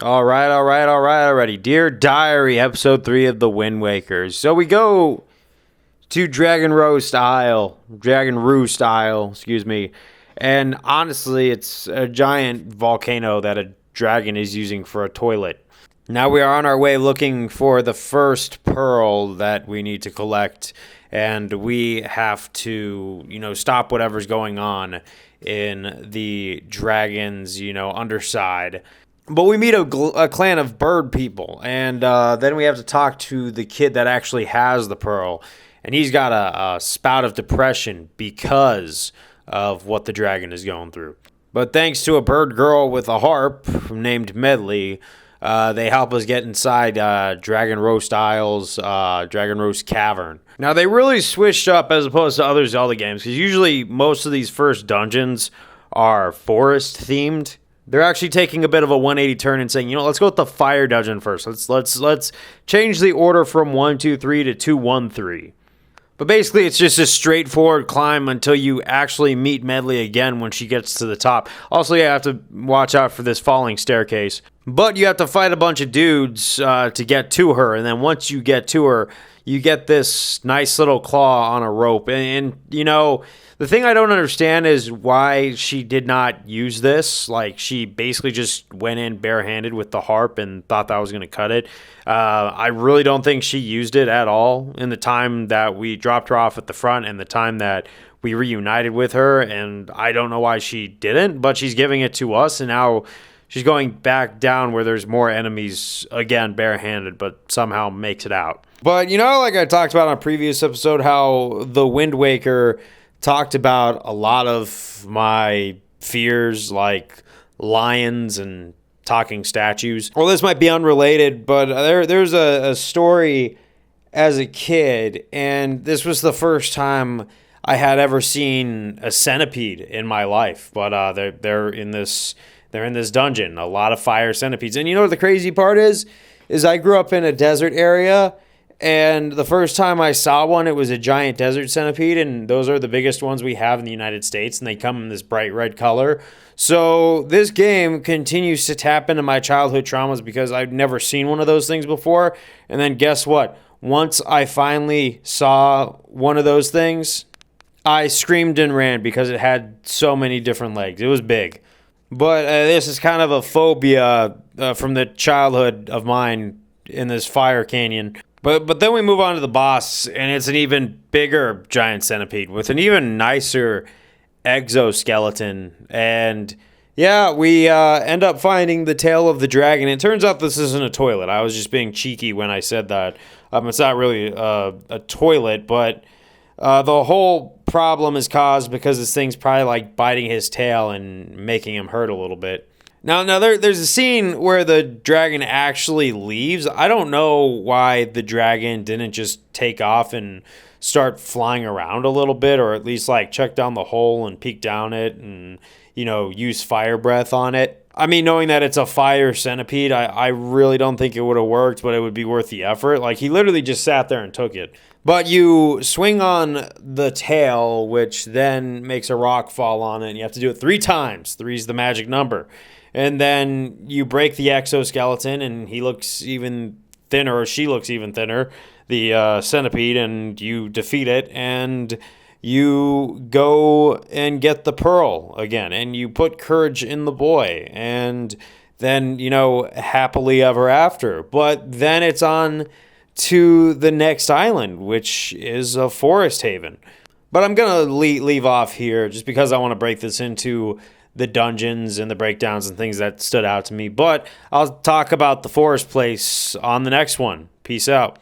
Alrighty. Dear Diary, episode 3 of The Wind Wakers. So we go to Dragon Roost Isle, excuse me. And honestly, it's a giant volcano that a dragon is using for a toilet. Now we are on our way looking for the first pearl that we need to collect. And we have to, stop whatever's going on in the dragon's, underside. But we meet a clan of bird people, and then we have to talk to the kid that actually has the pearl, and he's got a spout of depression because of what the dragon is going through. But thanks to a bird girl with a harp named Medley, they help us get inside Dragon Roast Isles, Dragon Roast Cavern. Now, they really switched up as opposed to other Zelda games, because usually most of these first dungeons are forest-themed. They're actually taking a bit of a 180 turn and saying, let's go with the fire dungeon first. Let's change the order from 1, 2, 3 to 2, 1, 3. But basically, it's just a straightforward climb until you actually meet Medley again when she gets to the top. Also, you have to watch out for this falling staircase. But you have to fight a bunch of dudes to get to her. And then once you get to her, you get this nice little claw on a rope. And the thing I don't understand is why she did not use this. Like, she basically just went in barehanded with the harp and thought that was going to cut it. I really don't think she used it at all in the time that we dropped her off at the front and the time that we reunited with her. And I don't know why she didn't, but she's giving it to us. And now she's going back down where there's more enemies, again, barehanded, but somehow makes it out. But, like I talked about on a previous episode, how the Wind Waker talked about a lot of my fears, like lions and talking statues. Well, this might be unrelated, but there's a story as a kid, and this was the first time I had ever seen a centipede in my life. But they're in this dungeon, a lot of fire centipedes. And what the crazy part is I grew up in a desert area. And the first time I saw one, it was a giant desert centipede, and those are the biggest ones we have in the United States, and they come in this bright red color. So this game continues to tap into my childhood traumas because I've never seen one of those things before. And then guess what? Once I finally saw one of those things, I screamed and ran because it had so many different legs. It was big. But this is kind of a phobia from the childhood of mine in this fire canyon. But then we move on to the boss, and it's an even bigger giant centipede with an even nicer exoskeleton. And yeah, we end up finding the tail of the dragon. It turns out this isn't a toilet. I was just being cheeky when I said that. It's not really a toilet, but the whole problem is caused because this thing's probably like biting his tail and making him hurt a little bit. Now there's a scene where the dragon actually leaves. I don't know why the dragon didn't just take off and start flying around a little bit, or at least like check down the hole and peek down it and, use fire breath on it. I mean, knowing that it's a fire centipede, I really don't think it would have worked, but it would be worth the effort. Like, he literally just sat there and took it. But you swing on the tail, which then makes a rock fall on it, and you have to do it 3 times. 3 is the magic number. And then you break the exoskeleton, and he looks even thinner, or she looks even thinner, the centipede, and you defeat it, and you go and get the pearl again, and you put courage in the boy, and then, happily ever after. But then it's on to the next island, which is a forest haven. But I'm going to leave off here just because I want to break this into the dungeons and the breakdowns and things that stood out to me. But I'll talk about the forest place on the next one. Peace out.